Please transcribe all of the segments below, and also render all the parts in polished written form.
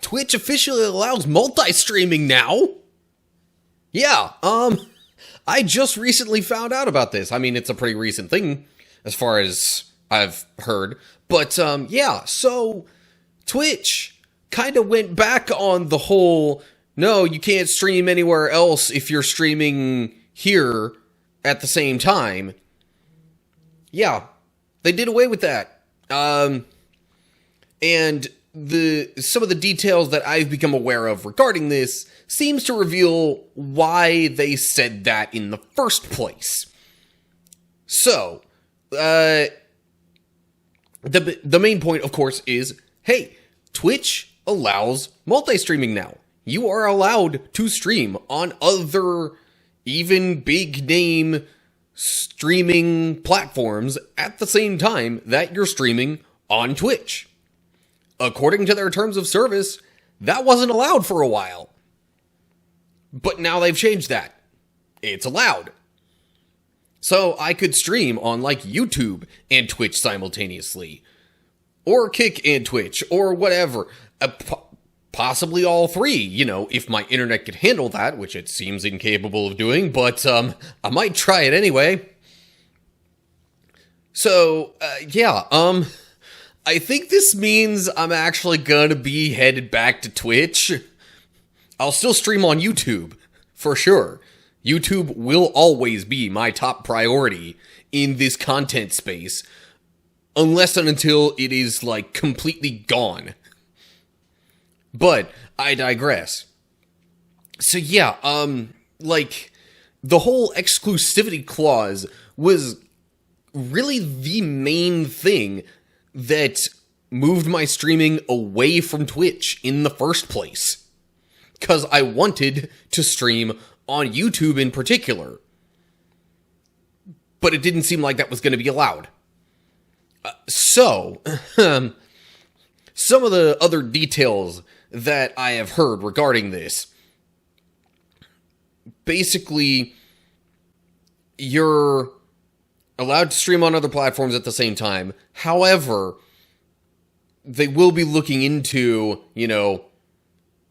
Twitch officially allows multi-streaming now. Yeah, I just recently found out about this. I mean, it's a pretty recent thing as far as I've heard. But, yeah, so Twitch kind of went back on the whole, no, you can't stream anywhere else if you're streaming here at the same time. Yeah, they did away with that. And some of the details that I've become aware of regarding this seems to reveal why they said that in the first place. So, the main point, of course, is, hey, Twitch allows multi-streaming now. You are allowed to stream on other, even big-name streaming platforms at the same time that you're streaming on Twitch. According to their terms of service, that wasn't allowed for a while. But now they've changed that. It's allowed. So I could stream on, like, YouTube and Twitch simultaneously. Or Kick and Twitch, or whatever. Possibly all three, you know, if my internet could handle that, which it seems incapable of doing, but, I might try it anyway. So, yeah, I think this means I'm actually gonna be headed back to Twitch. I'll still stream on YouTube, for sure. YouTube will always be my top priority in this content space, unless and until it is, like, completely gone. But I digress. So yeah, like, the whole exclusivity clause was really the main thing that moved my streaming away from Twitch in the first place. Because I wanted to stream on YouTube in particular. But it didn't seem like that was going to be allowed. So, some of the other details that I have heard regarding this. Basically, you're allowed to stream on other platforms at the same time. However, they will be looking into, you know,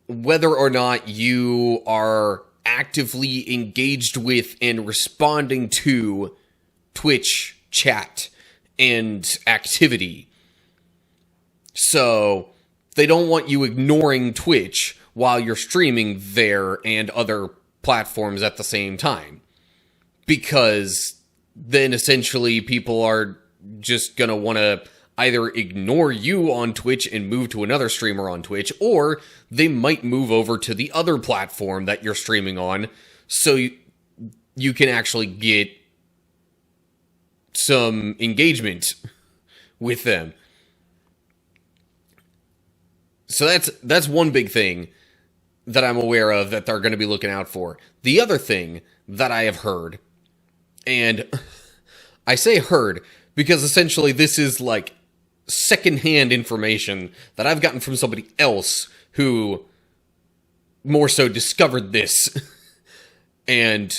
whether or not you are actively engaged with and responding to Twitch chat and activity. So, they don't want you ignoring Twitch while you're streaming there and other platforms at the same time. Because then essentially people are just gonna want to either ignore you on Twitch and move to another streamer on Twitch, or they might move over to the other platform that you're streaming on so you can actually get some engagement with them. So that's one big thing that I'm aware of that they're going to be looking out for. The other thing that I have heard, and I say heard because essentially this is like secondhand information that I've gotten from somebody else who more so discovered this and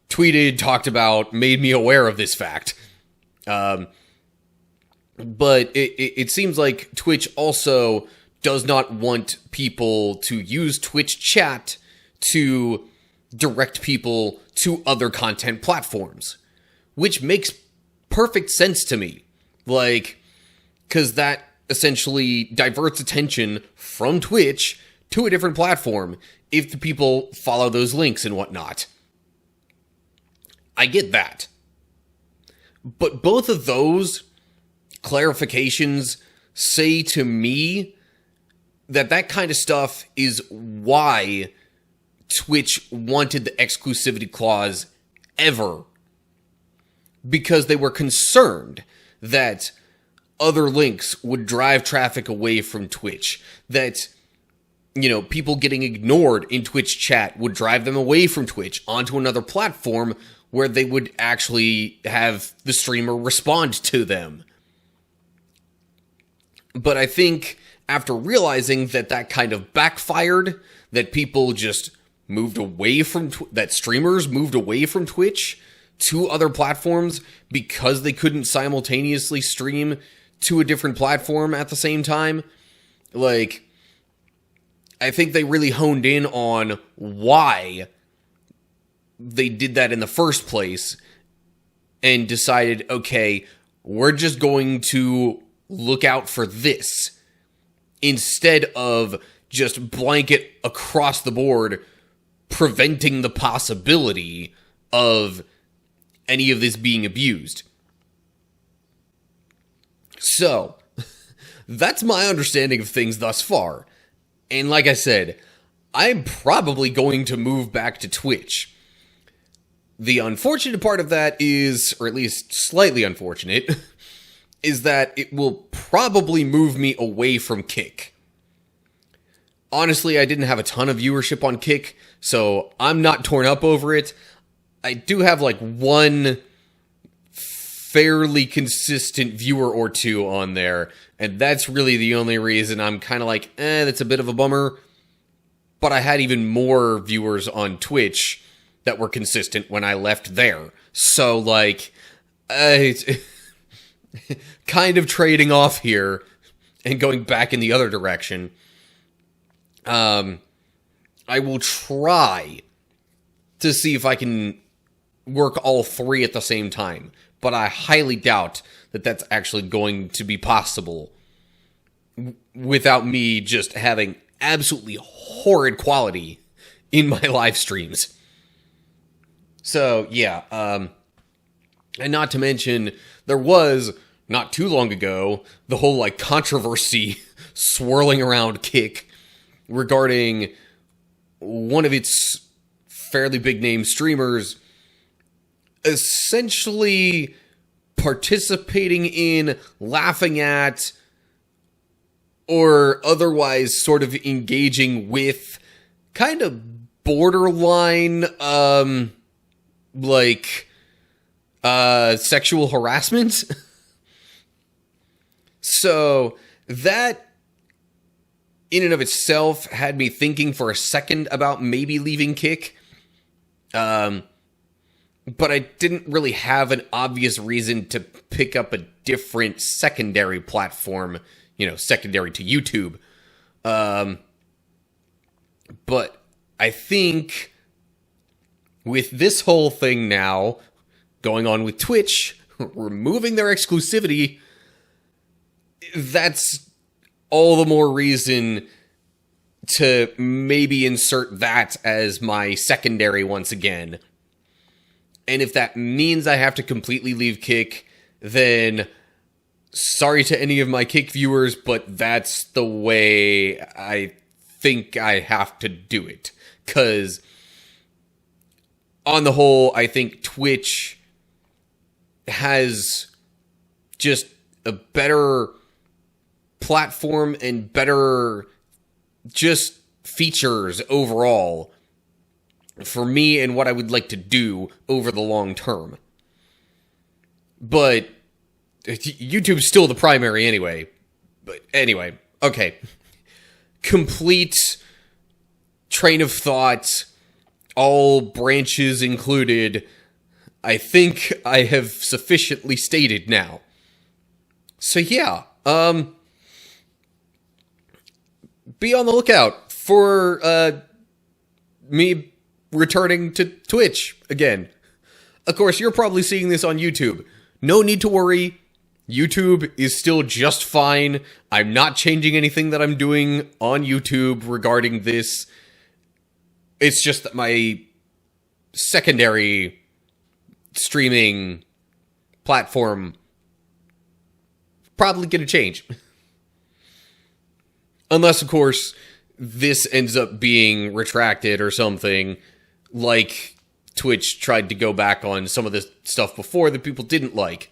tweeted, talked about, made me aware of this fact. But it seems like Twitch also does not want people to use Twitch chat to direct people to other content platforms, which makes perfect sense to me. Like, because that essentially diverts attention from Twitch to a different platform if the people follow those links and whatnot. I get that. But both of those clarifications say to me that that kind of stuff is why Twitch wanted the exclusivity clause ever. Because they were concerned that other links would drive traffic away from Twitch. That, you know, people getting ignored in Twitch chat would drive them away from Twitch onto another platform where they would actually have the streamer respond to them. But I think after realizing that that kind of backfired, that people just moved away from, that streamers moved away from Twitch to other platforms because they couldn't simultaneously stream to a different platform at the same time, like, I think they really honed in on why they did that in the first place and decided, okay, we're just going to look out for this instead of just blanket across the board preventing the possibility of any of this being abused. So, that's my understanding of things thus far. And like I said, I'm probably going to move back to Twitch. The unfortunate part of that is, or at least slightly unfortunate, is that it will probably move me away from Kick. Honestly, I didn't have a ton of viewership on Kick, so I'm not torn up over it. I do have like one fairly consistent viewer or two on there, and that's really the only reason I'm kind of like, that's a bit of a bummer. But I had even more viewers on Twitch that were consistent when I left there. So, like, it's kind of trading off here and going back in the other direction. I will try to see if I can work all three at the same time, but I highly doubt that that's actually going to be possible without me just having absolutely horrid quality in my live streams. So, yeah, and not to mention, there was, not too long ago, the whole, like, controversy swirling around Kick regarding one of its fairly big-name streamers essentially participating in, laughing at, or otherwise sort of engaging with kind of borderline, sexual harassment. So that in and of itself had me thinking for a second about maybe leaving Kick. But I didn't really have an obvious reason to pick up a different secondary platform, secondary to YouTube. But I think with this whole thing now going on with Twitch, removing their exclusivity, that's all the more reason to maybe insert that as my secondary once again. And if that means I have to completely leave Kick, then sorry to any of my Kick viewers, but that's the way I think I have to do it. Because on the whole, I think Twitch has just a better platform and better just features overall for me and what I would like to do over the long term. But YouTube's still the primary anyway. But anyway, okay. Complete train of thought, all branches included. I think I have sufficiently stated now. So yeah, be on the lookout for me returning to Twitch again. Of course, you're probably seeing this on YouTube. No need to worry. YouTube is still just fine. I'm not changing anything that I'm doing on YouTube regarding this. It's just that my secondary streaming platform probably going to change. Unless, of course, this ends up being retracted or something, like Twitch tried to go back on some of the stuff before that people didn't like.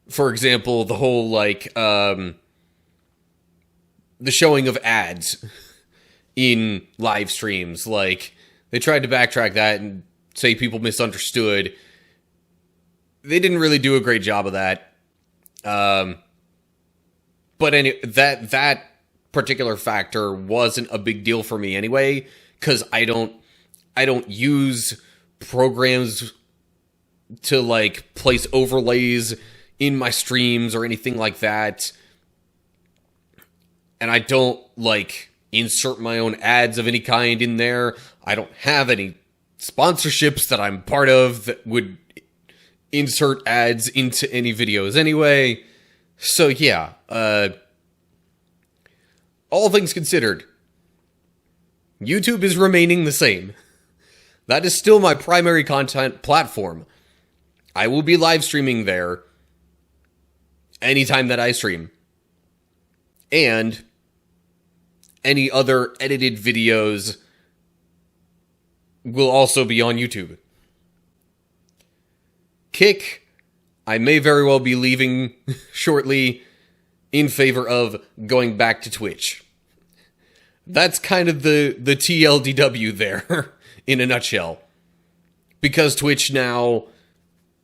For example, the whole, the showing of ads in live streams. Like, they tried to backtrack that and say people misunderstood. They didn't really do a great job of that. But anyway, that particular factor wasn't a big deal for me anyway, because I don't use programs to, like, place overlays in my streams or anything like that. and I don't, like, insert my own ads of any kind in there. I don't have any sponsorships that I'm part of that would insert ads into any videos anyway. So yeah, all things considered, YouTube is remaining the same. That is still my primary content platform. I will be live streaming there anytime that I stream. And any other edited videos will also be on YouTube. Kick, I may very well be leaving shortly in favor of going back to Twitch. That's kind of the TLDW there, in a nutshell. Because Twitch now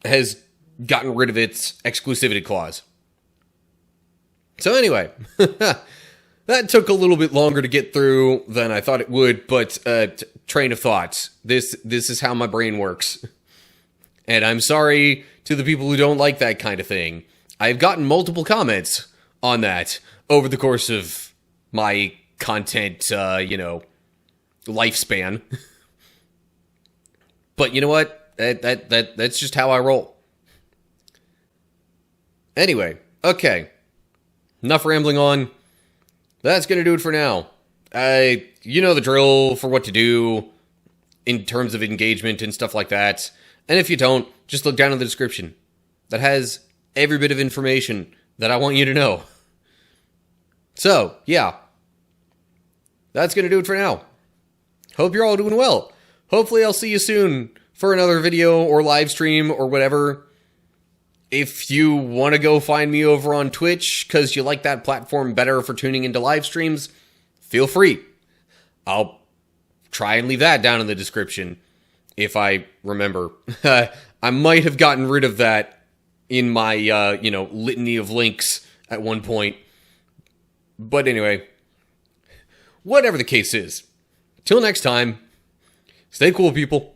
has gotten rid of its exclusivity clause. So anyway, that took a little bit longer to get through than I thought it would, but train of thought. This is how my brain works. And I'm sorry to the people who don't like that kind of thing. I've gotten multiple comments on that over the course of my content, lifespan. But you know what? That's just how I roll. Anyway, okay. Enough rambling on. That's going to do it for now. You know the drill for what to do in terms of engagement and stuff like that. And if you don't, just look down in the description. That has every bit of information that I want you to know. So, yeah. That's going to do it for now. Hope you're all doing well. Hopefully I'll see you soon for another video or live stream or whatever. If you want to go find me over on Twitch because you like that platform better for tuning into live streams, feel free. I'll try and leave that down in the description if I remember. I might have gotten rid of that in my, litany of links at one point. But anyway, whatever the case is, till next time, stay cool, people.